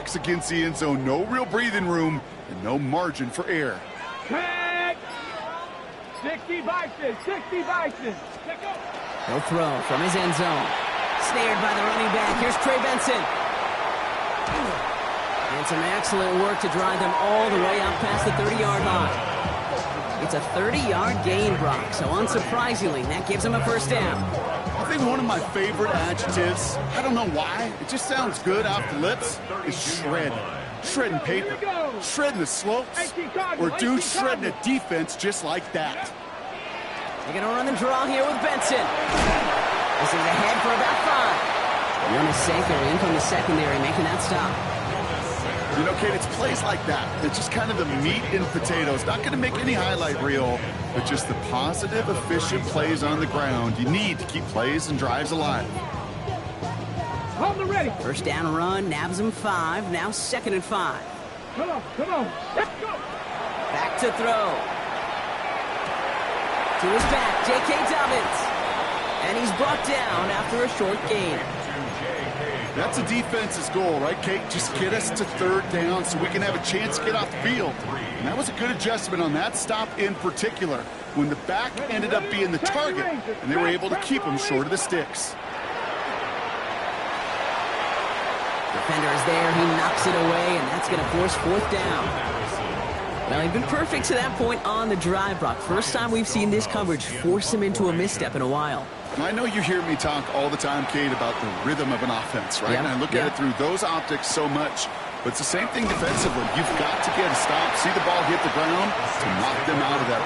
box against the end zone. No real breathing room and no margin for error. 60 Bison, 60 Bison. He'll throw from his end zone. Snared by the running back. Here's Trey Benson. And some excellent work to drive them all the way out past the 30-yard line. It's a 30-yard gain, Brock, so unsurprisingly, that gives him a first down. I think one of my favorite adjectives, I don't know why, it just sounds good off the lips, is shred. Shredding paper, shredding the slopes, or dude shredding a defense just like that. They're going to run the draw here with Benson. This is ahead for about 5. Yonasenko in from the secondary, making that stop. You know, Kate, it's plays like that. It's just kind of the meat and potatoes. Not going to make any highlight reel, but just the positive, efficient plays on the ground. You need to keep plays and drives alive. Hold it ready. First down run, nabs him 5. Now 2nd and 5. Come on, come on. Let's go. Back to throw. To his back, J.K. Dobbins. And he's brought down after a short gain. That's a defense's goal, right, Kate? Just get us to 3rd down so we can have a chance to get off the field. And that was a good adjustment on that stop in particular, when the back ended up being the target, and they were able to keep him short of the sticks. Defender is there, he knocks it away, and that's going to force 4th down. Well, he's been perfect to that point on the drive, Brock. First time we've seen this coverage force him into a misstep in a while. I know you hear me talk all the time, Kate, about the rhythm of an offense, right? Yep. And I look at it through those optics so much. But it's the same thing defensively. You've got to get a stop, see the ball hit the ground to knock them out of that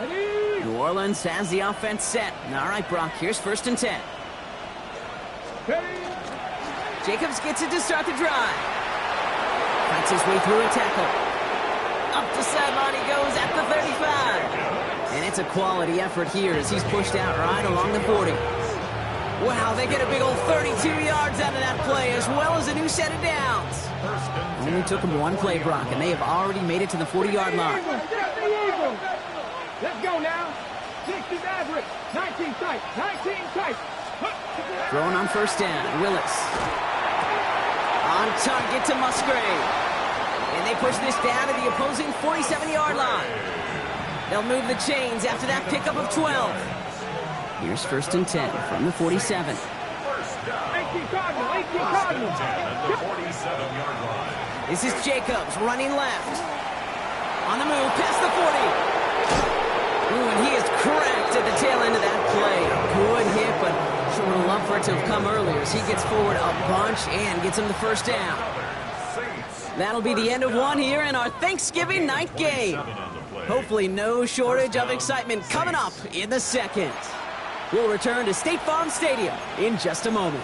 Ready? New Orleans has the offense set. All right, Brock, here's 1st and 10. Ready? Jacobs gets it to start the drive. Fights his way through a tackle. Up the sideline he goes at the 35. And it's a quality effort here as he's pushed out right along the 40. Wow, they get a big old 32 yards out of that play, as well as a new set of downs. Only took them 1 play, Brock, and they have already made it to the 40-yard line. Let's go now. 60 average. 19 tight. 19 tight. Throwing on 1st down, Willis. On target to Musgrave. And they push this down to the opposing 47-yard line. They'll move the chains after that pickup of 12. Here's 1st and 10 from the 47. 18 Cardinal. 18 Cardinal. This is Jacobs running left. On the move, past the 40. Ooh, and he is cracked at the tail end of that play. Good hit, but sure would have loved for it to have come earlier as he gets forward a bunch and gets him the 1st down. That'll be the end of one here in our Thanksgiving night game. Hopefully no shortage of excitement coming up in the 2nd. We'll return to State Farm Stadium in just a moment.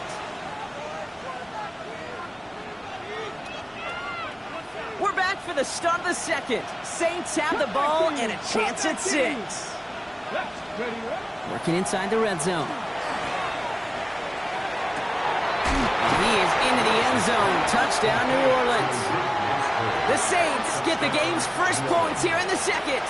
We're back for the start of the 2nd. Saints have the ball and a chance at 6. Working inside the red zone. And he is into the end zone. Touchdown, New Orleans. The Saints get the game's first points here in the 2nd.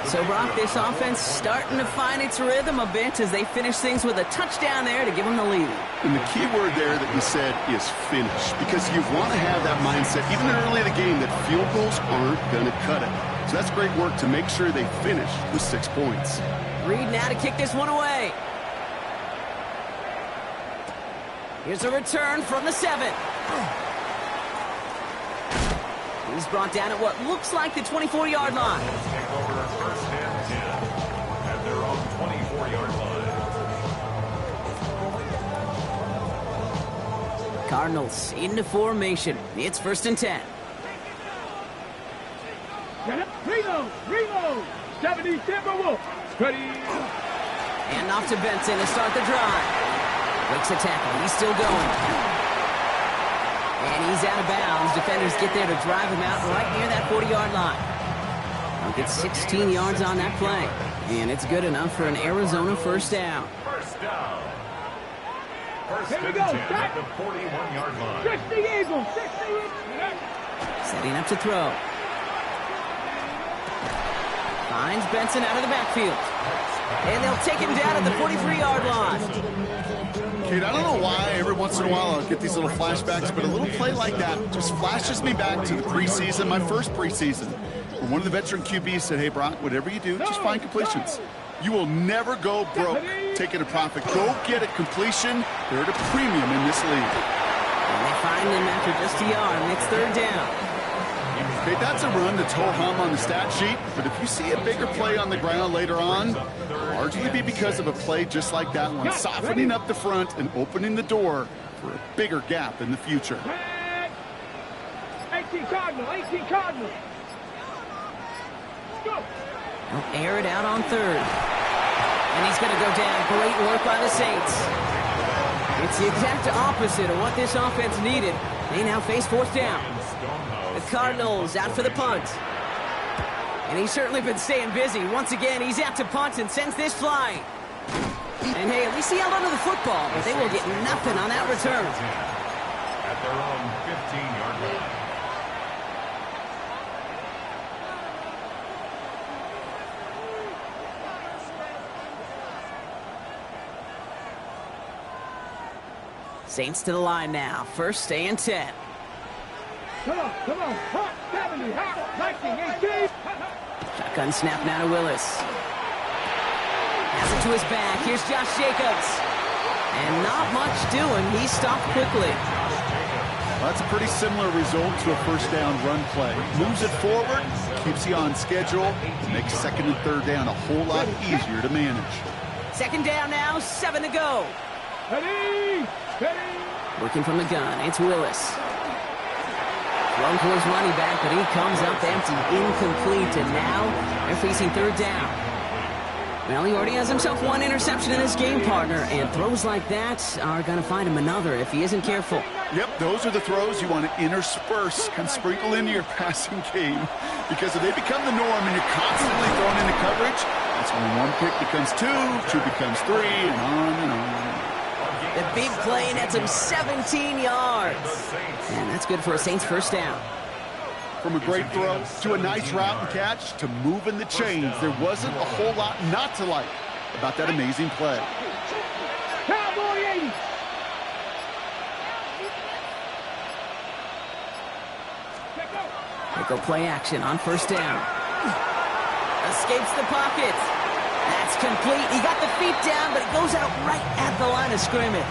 So, Brock, this offense starting to find its rhythm a bit as they finish things with a touchdown there to give them the lead. And the key word there that you said is finish, because you want to have that mindset, even early in the game, that field goals aren't going to cut it. So that's great work to make sure they finish with 6 points. Reed now to kick this one away. Here's a return from the 7. He's brought down at what looks like the 24-yard line. At their own 24-yard line. Cardinals into formation. It's 1st and 10. Reload. 70 Timberwolves. Ready. And off to Benson to start the drive. Breaks a tackle. He's still going. And he's out of bounds. Defenders get there to drive him out right near that 40-yard line. He'll get 16 yards on that play. And it's good enough for an Arizona 1st down. First down. First Here we and go. 10 at the 41-yard line. 60 Eagles. 60 Eagles. Setting up to throw. Finds Benson out of the backfield. And they'll take him down at the 43-yard line. Kate, I don't know why every once in a while I'll get these little flashbacks, but a little play like that just flashes me back to the preseason, my first preseason, where one of the veteran QBs said, hey, Brock, whatever you do, just find completions. You will never go broke taking a profit. Go get a completion. They're at a premium in this league. And they find him after just a yard, and it's third down. Okay, that's a run that's ho-hum on the stat sheet, but if you see a bigger play on the ground later on, largely be because of a play just like that one, softening up the front and opening the door for a bigger gap in the future. 18 Cardinal, 18 Cardinal. Go. They'll air it out on third. And he's going to go down. Great work by the Saints. It's the exact opposite of what this offense needed. They now face fourth down. The Cardinals out for the punt. And he's certainly been staying busy. Once again, he's out to punt and sends this flying. And hey, at least he held onto the football, but they will get nothing on that return. At their own 15-yard line. Saints to the line now. First and 10. Come on, come on. Hot 70, hot 19, 18. Shotgun snap now to Willis. Pass it to his back. Here's Josh Jacobs. And not much doing. He stopped quickly. Well, that's a pretty similar result to a first down run play. Moves it forward, keeps you on schedule, makes second and third down a whole lot easier to manage. Second down now, 7 to go. Ready, ready. Working from the gun, it's Willis. Thrown towards running back, but he comes up empty, incomplete, and now they're facing third down. Well, he already has himself one interception in his game, partner, and throws like that are going to find him another if he isn't careful. Yep, those are the throws you want to intersperse, kind of sprinkle into your passing game, because if they become the norm and you're constantly thrown into coverage, that's when one pick becomes two becomes three, and on and on. The big play nets him 17 yards. And that's good for a Saints first down. From a great throw to a nice route and catch to moving the chains, there wasn't a whole lot not to like about that amazing play. Cowboy 80. They go play action on first down. Escapes the pocket. That's complete. He got the feet down, but it goes out right at the line of scrimmage.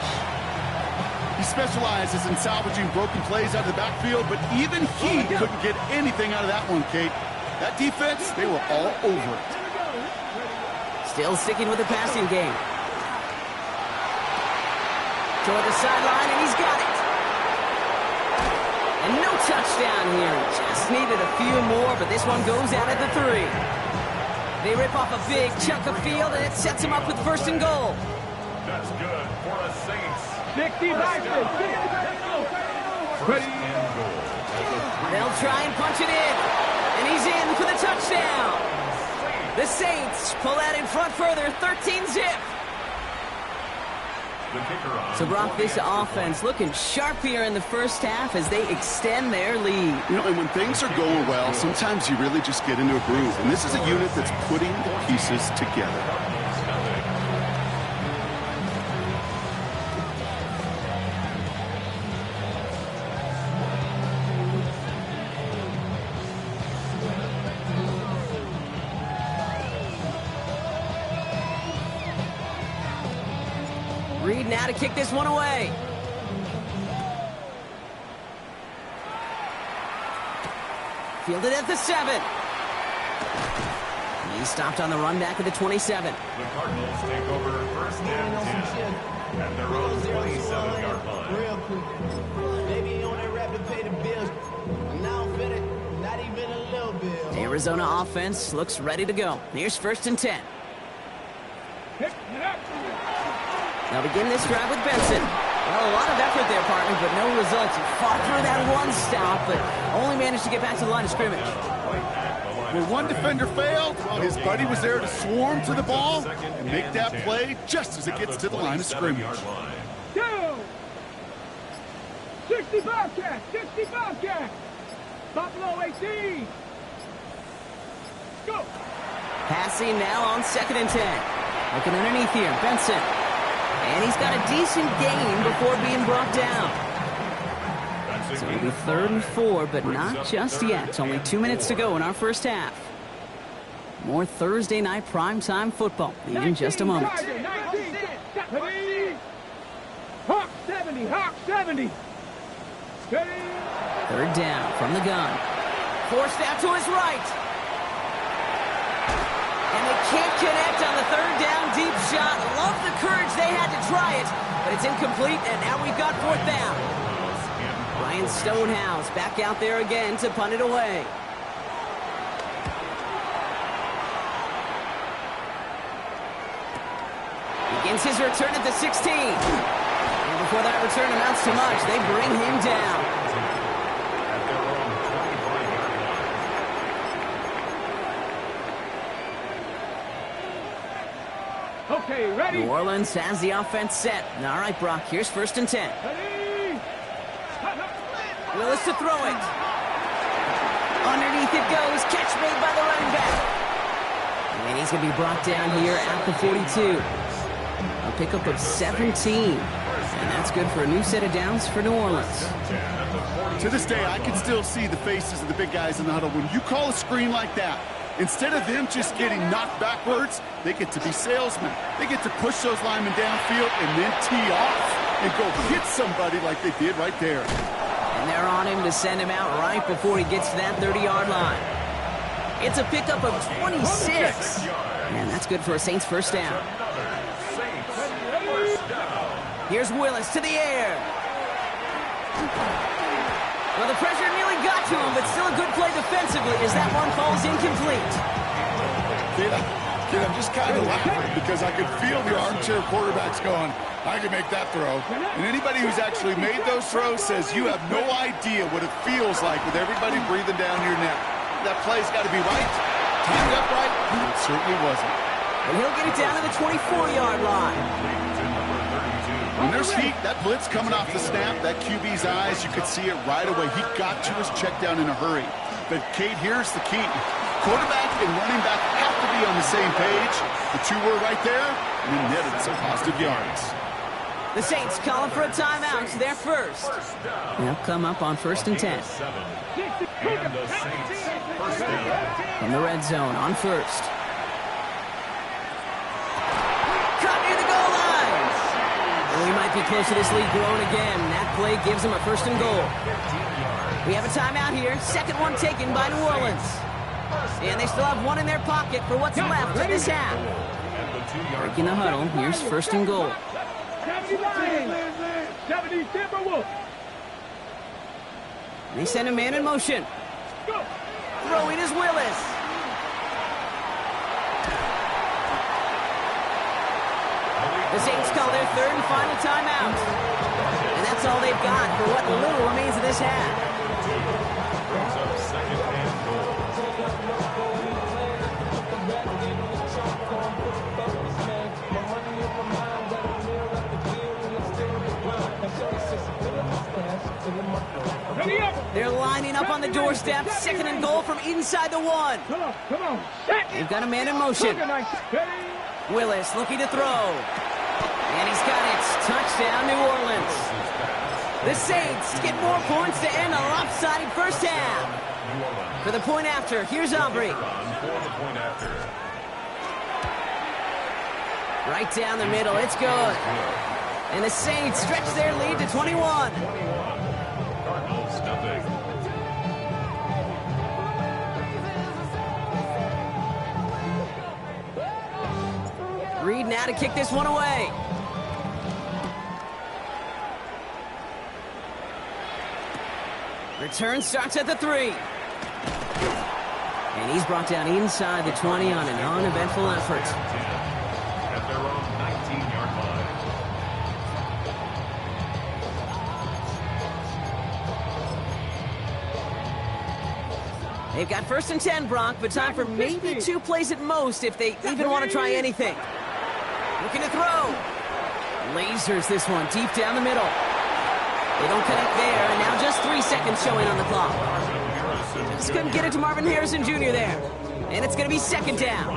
He specializes in salvaging broken plays out of the backfield, but even he couldn't get anything out of that one, Kate. That defense, they were all over it. Still sticking with the passing game. Toward the sideline, and he's got it. And no touchdown here. Just needed a few more, but this one goes out at the 3. They rip off a big chunk of field, and it sets them up with first and goal. That's good for the Saints. 60 back. Ready. They'll try and punch it in, and he's in for the touchdown. The Saints pull out in front further, 13-zip. So, Brock, this offense looking sharp here in the first half as they extend their lead. You know, and when things are going well, sometimes you really just get into a groove. And this is a unit that's putting the pieces together. Reed now to kick this one away. Fielded at the 7. He stopped on the run back at the 27. The Cardinals take over first and 10 at their own 27-yard line. Real quick. Maybe on that rapid pay the bills. Now fit it. Not even a little bit. The Arizona offense looks ready to go. Here's first and 10. They'll begin this drive with Benson. Well, a lot of effort there, partner, but no results. He fought through that one stop, but only managed to get back to the line of scrimmage. When one defender failed, well, his buddy was there to swarm to the ball and make that play just as it gets to the line of scrimmage. Go. 60 Bobcat, 60 Bobcat. Buffalo 18. Go. Passing now on 2nd and 10. Looking underneath here, Benson. And he's got a decent gain before being brought down. So it'll be 3rd and 4, but not just yet. Only 2 minutes to go in our first half. More Thursday night primetime football in just a moment. Hawk 70, Hawk 70. 3rd down from the gun. Forced out to his right. And they can't connect on the 3rd down deep shot. Love the courage they had to try it, but it's incomplete, and now we've got 4th down. Ryan Stonehouse back out there again to punt it away. Begins his return at the 16. And before that return amounts to much, they bring him down. Okay, ready? New Orleans has the offense set. All right, Brock, here's 1st and 10. Ready? Willis to throw it. Underneath it goes. Catch made by the running back. And he's going to be brought down here at the 42. A pickup of 17. And that's good for a new set of downs for New Orleans. To this day, I can still see the faces of the big guys in the huddle. When you call a screen like that, instead of them just getting knocked backwards, they get to be salesmen. They get to push those linemen downfield and then tee off and go hit somebody like they did right there. And they're on him to send him out right before he gets to that 30-yard line. It's a pickup of 26. And that's good for a Saints 1st down. Here's Willis to the air. Well, the pressure nearly got to him, but still a good play defensively as that one falls incomplete. Kid, I'm just kind of laughing because I could feel the armchair quarterbacks going, I can make that throw. And anybody who's actually made those throws says you have no idea what it feels like with everybody breathing down your neck. That play's got to be right, timed up right, and it certainly wasn't. And he'll get it down to the 24-yard line. When there's heat, that blitz coming off the snap, that QB's eyes, you could see it right away. He got to his check down in a hurry. But, Kate, here's the key. Quarterback and running back have to be on the same page. The two were right there, and then netted some positive yards. The Saints calling for a timeout. They're first. They'll come up on 1st and 10. From the red zone on 1st. Caught near the goal line. We might be close to this lead growing again. That play gives them a 1st and goal. We have a timeout here. 2nd one taken by New Orleans. And they still have one in their pocket for what's left of this half. Breaking the huddle. Here's 1st and goal. 70 Timberwolves. They send a man in motion. Throwing is Willis. The Saints call their 3rd and final timeout. And that's all they've got for what little remains of this half. They're lining up on the doorstep. 2nd and goal from inside the 1. Come on. They've got a man in motion. Willis looking to throw. And he's got it. Touchdown, New Orleans. The Saints get more points to end a lopsided first half. For the point after, here's Aubrey. Right down the middle. It's good. And the Saints stretch their lead to 21. Reed now to kick this one away. Return starts at the 3. And he's brought down inside the 20 on an uneventful effort. At their own 19-yard line. They've got 1st and 10, Brock, but time for maybe 2 plays at most if they even want to try anything. Looking to throw. Lasers this one deep down the middle. They don't connect there, and now just 3 seconds showing on the clock. Just couldn't get it to Marvin Harrison Jr. there. And it's going to be second down.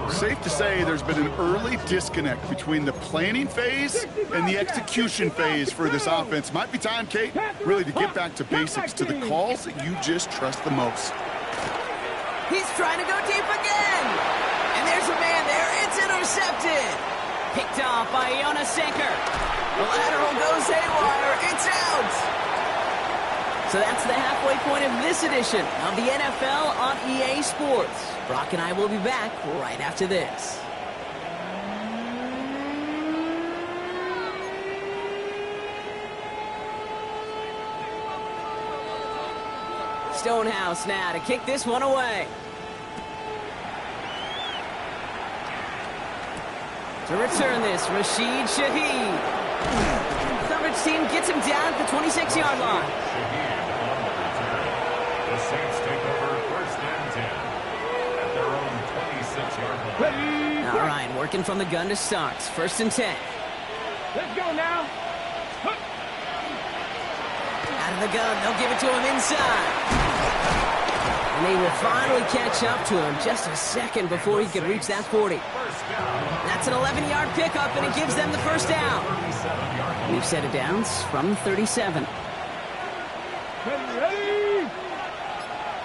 Safe to say there's been an early disconnect between the planning phase and the execution phase for this offense. Might be time, Kate, really to get back to basics, to the calls that you just trust the most. He's trying to go deep again. And there's a man there. It's intercepted. Picked off by Iona Sanker. The lateral goes haywire. It's out. So that's the halfway point of this edition of the NFL on EA Sports. Brock and I will be back right after this. Stonehouse now to kick this one away. To return this, Rashid Shaheed. Coverage team gets him down at the 26-yard line. The Saints take over first and 10 at their own 26-yard line. All right, working from the gun to start. First and 10. Let's go now. Out of the gun, they'll give it to him inside. And they will finally catch up to him just a second before he could reach that 40. That's an 11-yard pickup, and it gives them the first down. New set of downs from 37. Ready?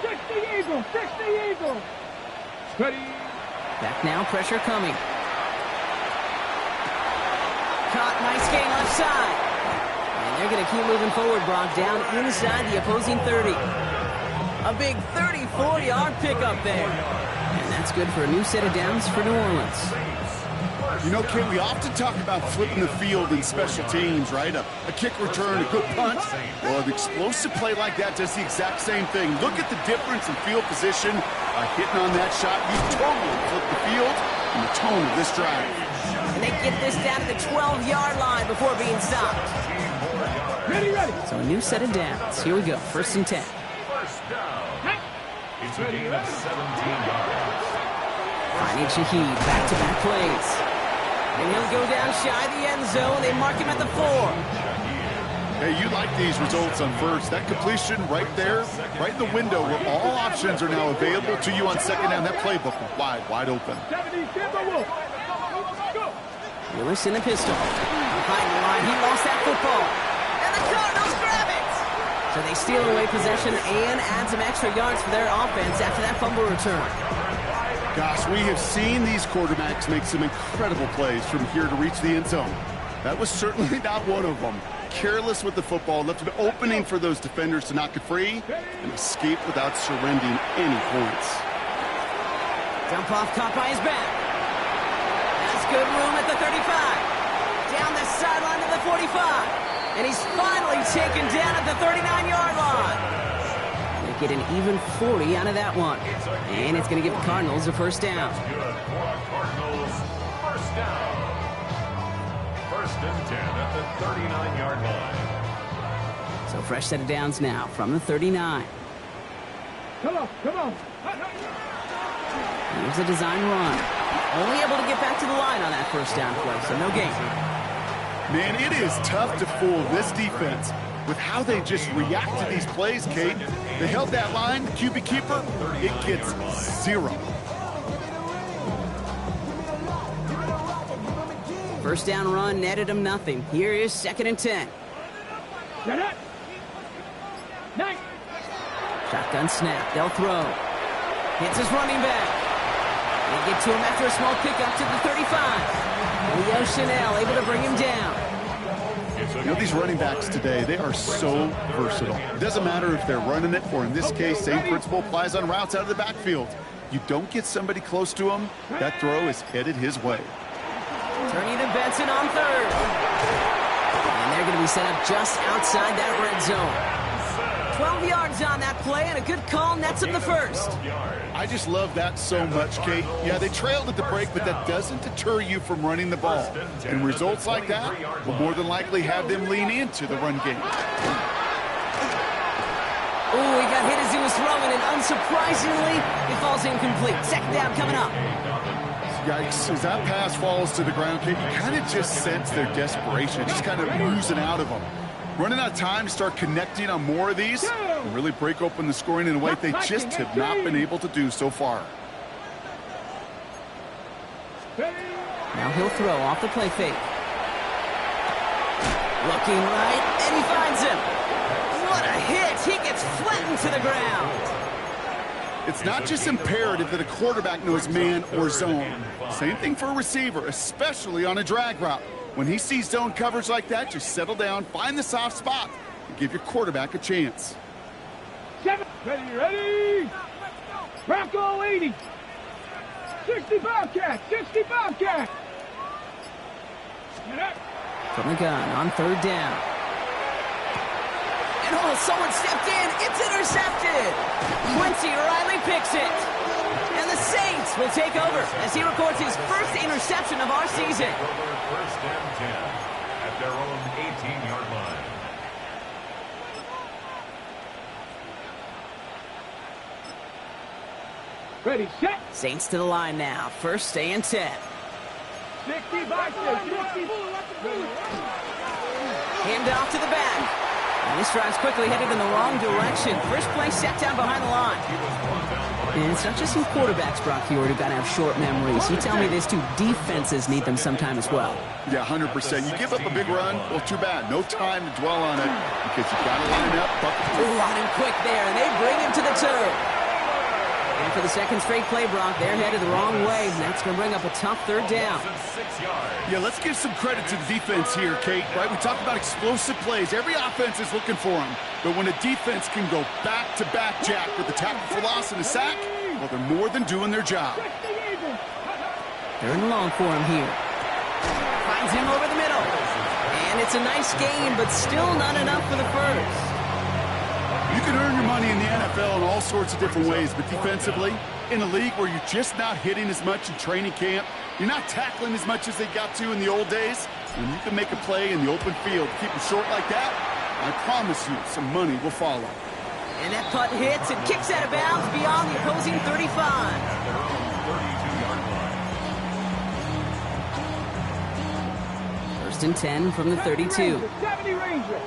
Fix the eagle. Fix the eagle. Ready. Back now, pressure coming. Caught, nice gain left side. And they're going to keep moving forward, Brock, down inside the opposing 30. A big 34-yard pickup there. And that's good for a new set of downs for New Orleans. You know, Kate, we often talk about flipping the field in special teams, right? A kick return, a good punt. Well, an explosive play like that does the exact same thing. Look at the difference in field position. Hitting on that shot, you totally flip the field and the tone of this drive. And they get this down to the 12-yard line before being stopped. Ready. So a new set of downs. Here we go, first and 10. First down. It's a gain of 17 yards. Finding Shaheed, back-to-back plays. And he'll go down shy of the end zone. They mark him at the 4. Hey, you like these results on first. That completion right there, right in the window where all options are now available to you on second down. That playbook wide open. 70, Timberwolf. Go. Willis in the pistol. Behind the line, he lost that football. And the Cardinals grab it! So they steal away possession and add some extra yards for their offense after that fumble return. Gosh, we have seen these quarterbacks make some incredible plays from here to reach the end zone. That was certainly not one of them. Careless with the football, left an opening for those defenders to knock it free and escape without surrendering any points. Dump off caught by his back. That's good room at the 35. Down the sideline to the 45. And he's finally taken down at the 39-yard line. They get an even 40 out of that one. And it's going to give the Cardinals a first down. Cardinals, first down. First and 10 at the 39-yard line. So fresh set of downs now from the 39. Come on. Here's a design run. Only able to get back to the line on that first down play, so no gain. Man, it is tough to fool this defense with how they just react to these plays, Kate. They held that line, QB keeper, it gets 0. First down run netted him nothing. Here is second and 10. Get it. Nice. Shotgun snap. They'll throw. Hits his running back. They get to him after a small pickup to the 35. Leo Chanel able to bring him down. You know, these running backs today, they are so versatile. It doesn't matter if they're running it, or in this case, same principle applies on routes out of the backfield. You don't get somebody close to him, that throw is headed his way. Turning to Benson on third. And they're going to be set up just outside that red zone. 12 yards on that play, and a good call nets him the first. I just love that so much, Kate. Yeah, they trailed at the break, but that doesn't deter you from running the ball. And results like that will more than likely have them lean into the run game. Oh, he got hit as he was throwing, and unsurprisingly, it falls incomplete. Second down coming up. Yikes, as that pass falls to the ground, Kate, you kind of just sense their desperation, just kind of oozing out of them. Running out of time to start connecting on more of these and really break open the scoring in a way they just have not been able to do so far. Now he'll throw off the play fake. Looking right, and he finds him. What a hit! He gets flattened to the ground. It's not just imperative that a quarterback knows man or zone. Same thing for a receiver, especially on a drag route. When he sees zone coverage like that, just settle down, find the soft spot, and give your quarterback a chance. 7, ready! Bronco 80! 60 Bobcat! 60 Bobcat! From the gun on third down. And oh, someone stepped in. It's intercepted. Quincy Riley picks it. And the Saints will take over as he records his first interception of our season. First and 10 at their own 18-yard line. Ready, set! Saints to the line now. First and 10. 60 Bobcat! 60! Hand off to the back. And this drive's quickly headed in the wrong direction. First play set down behind the line. And it's not just some quarterbacks, Brock Huard, who got to have short memories. You tell me these two defenses need them sometime as well. Yeah, 100%. You give up a big run, well, too bad. No time to dwell on it because you got to line up. On him quick there, and they bring him to the turf. And for the second straight play, Brock, they're headed the wrong way. And that's going to bring up a tough third down. Yeah, let's give some credit to the defense here, Kate, right? We talk about explosive plays. Every offense is looking for them. But when a defense can go back-to-back, Jack, with a tackle for loss and a sack, well, they're more than doing their job. They're in long for him here. Finds him over the middle. And it's a nice game, but still not enough for the first. You can earn your money in the NFL in all sorts of different ways, but defensively, in a league where you're just not hitting as much in training camp, you're not tackling as much as they got to in the old days, and you can make a play in the open field, keep them short like that, I promise you some money will follow. And that putt hits and kicks out of bounds beyond the opposing 35. First and 10 from the 32. 70 Ranger.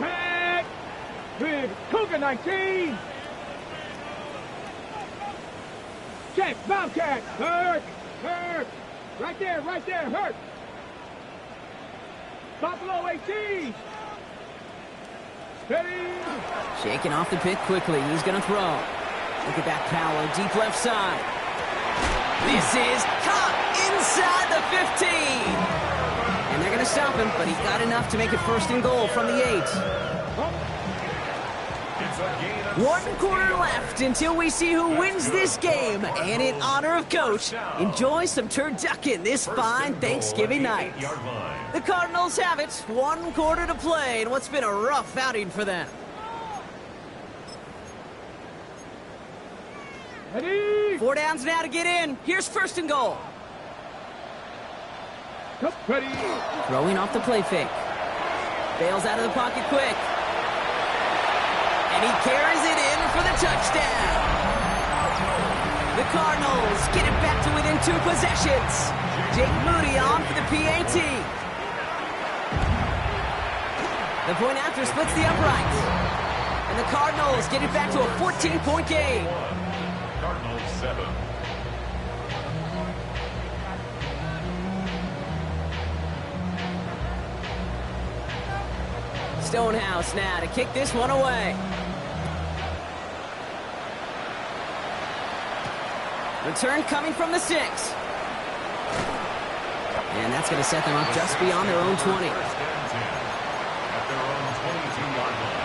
Back. Big Cougar 19. Check. Bobcat. Hurt. Hurt. Right there. Right there. Hurt. Buffalo 18. Ready. Shaking off the pick quickly. He's going to throw. Look at that power. Deep left side. This is caught inside the 15. And they're going to stop him, but he's got enough to make it first and goal from the 8. One quarter left until we see who wins this game. And in honor of Coach, enjoy some turducken this fine Thanksgiving night. The Cardinals have it. 1 quarter to play in what's been a rough outing for them. Ready. 4 downs now to get in. Here's first and goal. Ready. Throwing off the play fake. Bails out of the pocket quick. And he carries it in for the touchdown. The Cardinals get it back to within 2 possessions. Jake Moody on for the PAT. The point after splits the upright. And the Cardinals get it back to a 14-point game. Cardinals 7. Stonehouse now to kick this one away. Return coming from the 6. And that's going to set them up just beyond their own 20. At their own 22-yard line.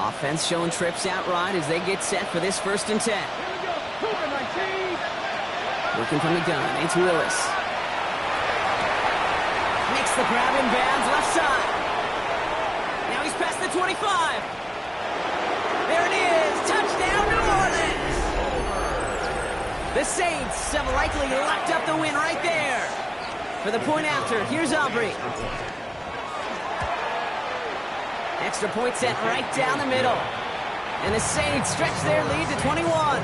Offense showing trips out right as they get set for this first and 10. Here we go. Cougar 19. Working from the gun, it's Willis. Makes the grab in bounds left side. Now he's past the 25. There it is. Touchdown, New Orleans. The The Saints have likely locked up the win right there. For the point after, here's Aubrey. Extra point set right down the middle. And the Saints stretch their lead to 21.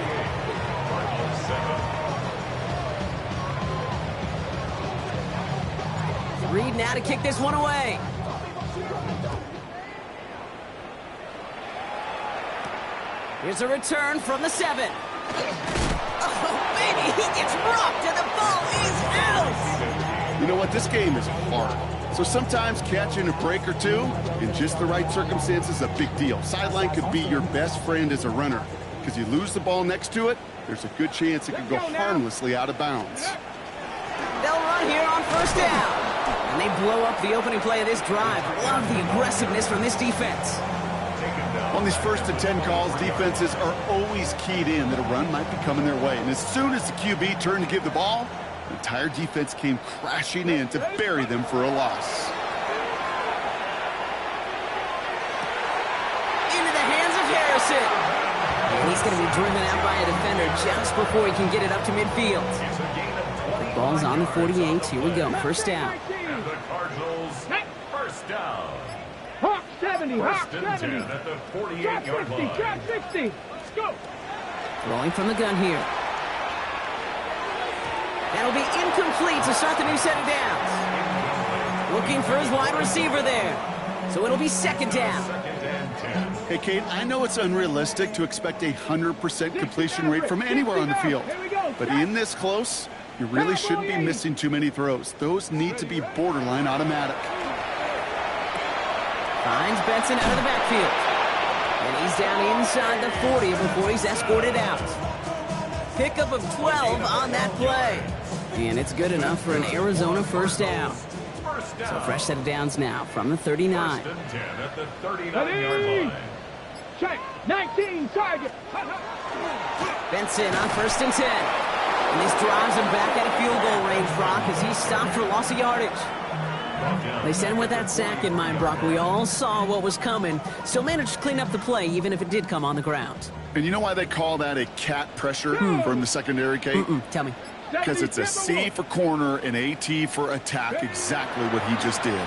Reed now to kick this one away. Here's a return from the 7. Oh, baby, he gets rocked and the ball is out. You know what? This game is hard. So sometimes catching a break or two in just the right circumstances is a big deal. Sideline could be your best friend as a runner because you lose the ball next to it, there's a good chance it could go harmlessly out of bounds. They'll run here on first down. And they blow up the opening play of this drive. Love the aggressiveness from this defense. On these 1st and 10 calls, defenses are always keyed in that a run might be coming their way. And as soon as the QB turned to give the ball, the entire defense came crashing in to bury them for a loss. Into the hands of Harrison. And he's going to be driven out by a defender just before he can get it up to midfield. The ball's on the 48. Here we go. First down. And the Cardinals, first down. Hawk 70, Hawk First and 70. 10 at the Drop 48-yard 60, line. drop 60. Let's go. Throwing from the gun here. That'll be incomplete to start the new set of downs. Looking for his wide receiver there. So it'll be second down. Second and 10. Hey, Kate, I know it's unrealistic to expect a 100% completion rate from anywhere on the field. But in this close, you really shouldn't be missing too many throws. Those need to be borderline automatic. Finds Benson out of the backfield. And he's down inside the 40 before he's escorted out. Pickup of 12 on that play. And it's good enough for an Arizona first down. First down. So fresh set of downs now from the 39. First and 10 at the 39-yard line. Check. 19, target. Benson on first and 10. And this drives him back at a field goal range, Brock, as he's stopped for loss of yardage. They sent him with that sack in mind, Brock. We all saw what was coming. Still managed to clean up the play, even if it did come on the ground. And you know why they call that a cat pressure from the secondary, Kate? Tell me. Because it's a C for corner and a T for attack, exactly what he just did.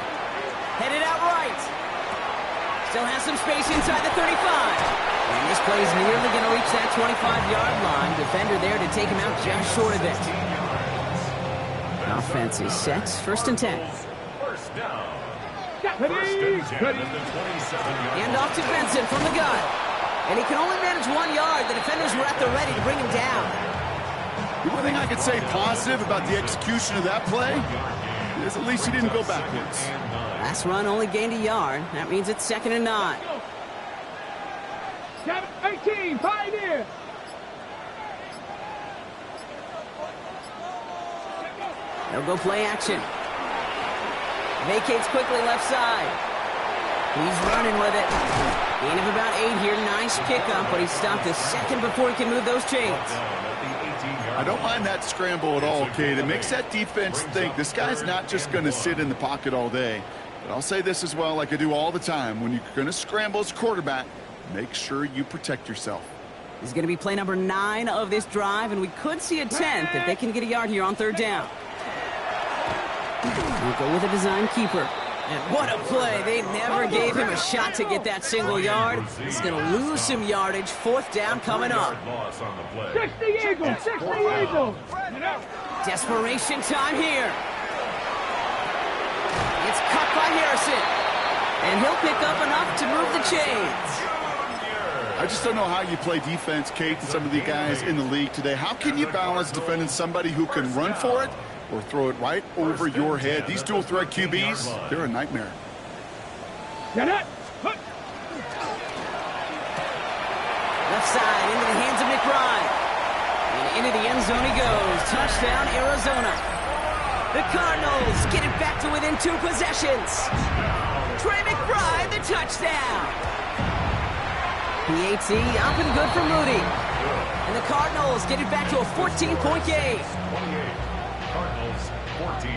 Headed out right. Still has some space inside the 35. And this play is nearly going to reach that 25-yard line. Defender there to take him out just short of it. Offense is set. First and 10. First down. Ready, First and 10 ready. at the 27-yard And off to Benson from the gun. And he can only manage 1 yard. The defenders were at the ready to bring him down. The only thing I could say positive about the execution of that play is at least he didn't go backwards. Last run only gained a yard. That means it's second and 9. 18, Pioneer. They'll go play action. Vacates quickly left side. He's running with it. Gain of about 8 here. Nice pickup, but he stopped a second before he can move those chains. I don't mind that scramble at all, Kate. It makes that defense think this guy's not just going to sit in the pocket all day. But I'll say this as well, like I do all the time. When you're going to scramble as quarterback, make sure you protect yourself. This is going to be play number 9 of this drive, and we could see a 10th if they can get a yard here on third down. We'll go with a design keeper. And what a play. They never gave him a shot to get that single yard. He's going to lose some yardage. Fourth down coming up. Loss on the play. 60 Eagles, 60 Eagles. Desperation time here. It's cut by Harrison. And he'll pick up enough to move the chains. I just don't know how you play defense, Kate, and some of the guys in the league today. How can you balance defending somebody who can run for it or throw it right over your head? These dual threat QBs, they're a nightmare. Get it. Left side into the hands of McBride. And into the end zone he goes. Touchdown, Arizona. The Cardinals get it back to within 2 possessions. Trey McBride, the touchdown. PAT up and good for Moody. And the Cardinals get it back to a 14-point game. 28. Cardinals 14.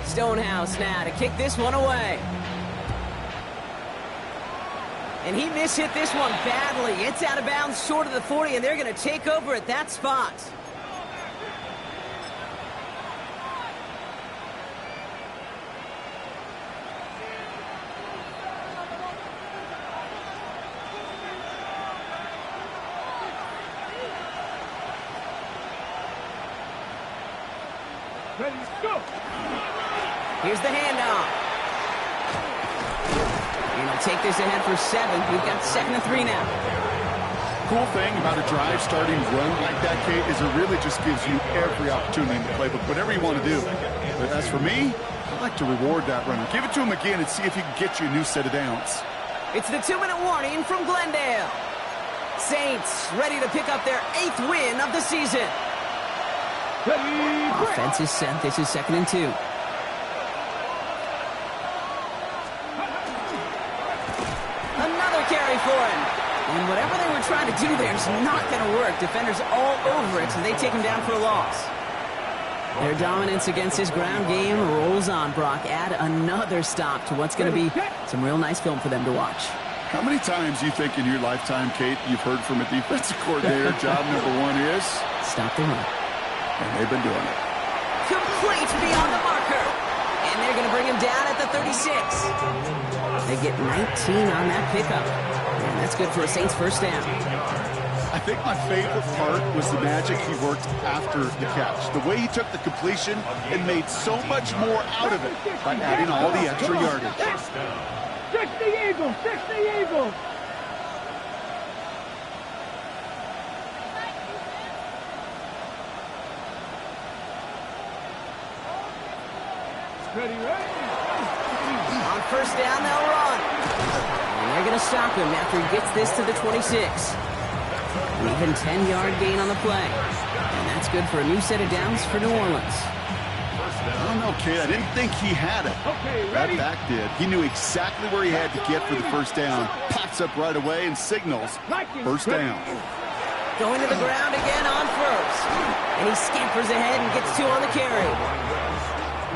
Stonehouse now to kick this one away. And he mishit this one badly. It's out of bounds short of the 40, and they're going to take over at that spot. Ready, go! Here's the handoff. And he'll take this ahead for 7. We've got 2nd and 3 now. Cool thing about a drive starting run like that, Kate, is it really just gives you every opportunity in the playbook, whatever you want to do. But as for me, I'd like to reward that runner. Give it to him again and see if he can get you a new set of downs. It's the 2-minute warning from Glendale. Saints ready to pick up their 8th win of the season. Ready, Offense is set. This is 2nd and 2. Another carry for him. And whatever they were trying to do there is not going to work. Defenders all over it, so they take him down for a loss. Their dominance against this ground game rolls on, Brock. Add another stop to what's going to be some real nice film for them to watch. How many times do you think in your lifetime, Kate, you've heard from a defensive coordinator, job number 1 is? Stop the run. And they've been doing it. Complete beyond the marker. And they're going to bring him down at the 36. They get 19 on that pickup. And that's good for a Saints first down. I think my favorite part was the magic he worked after the catch. The way he took the completion and made so much more out of it by adding all the extra yardage. 60 Eagles! 60 Eagles! Ready, ready! On first down, they'll run. And they're going to stop him after he gets this to the 26. An even 10-yard gain on the play. And that's good for a new set of downs for New Orleans. I don't know, Kate. I didn't think he had it. Okay, That ready? back did. He knew exactly where he had to get for the first down. Pops up right away and signals first down. Going to the ground again on first. And he scampers ahead and gets 2 on the carry.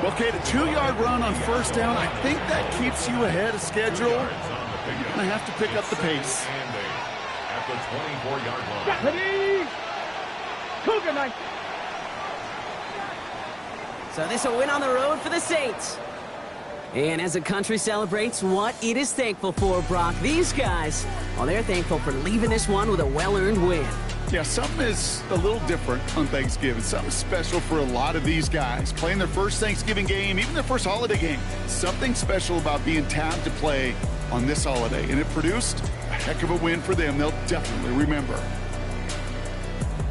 Well, Kate, a 2-yard run on first down, I think that keeps you ahead of schedule. You're going to have to pick up the pace. At the 24-yard line. Ready? Cougar night! So this will win on the road for the Saints. And as the country celebrates what it is thankful for, Brock, these guys, well, they're thankful for leaving this one with a well-earned win. Yeah, something is a little different on Thanksgiving. Something special for a lot of these guys. Playing their first Thanksgiving game, even their first holiday game. Something special about being tapped to play on this holiday. And it produced a heck of a win for them. They'll definitely remember.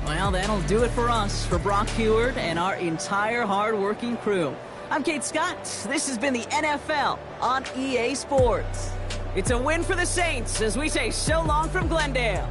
Well, that'll do it for us, for Brock Heward and our entire hard-working crew. I'm Kate Scott. This has been the NFL on EA Sports. It's a win for the Saints as we say so long from Glendale.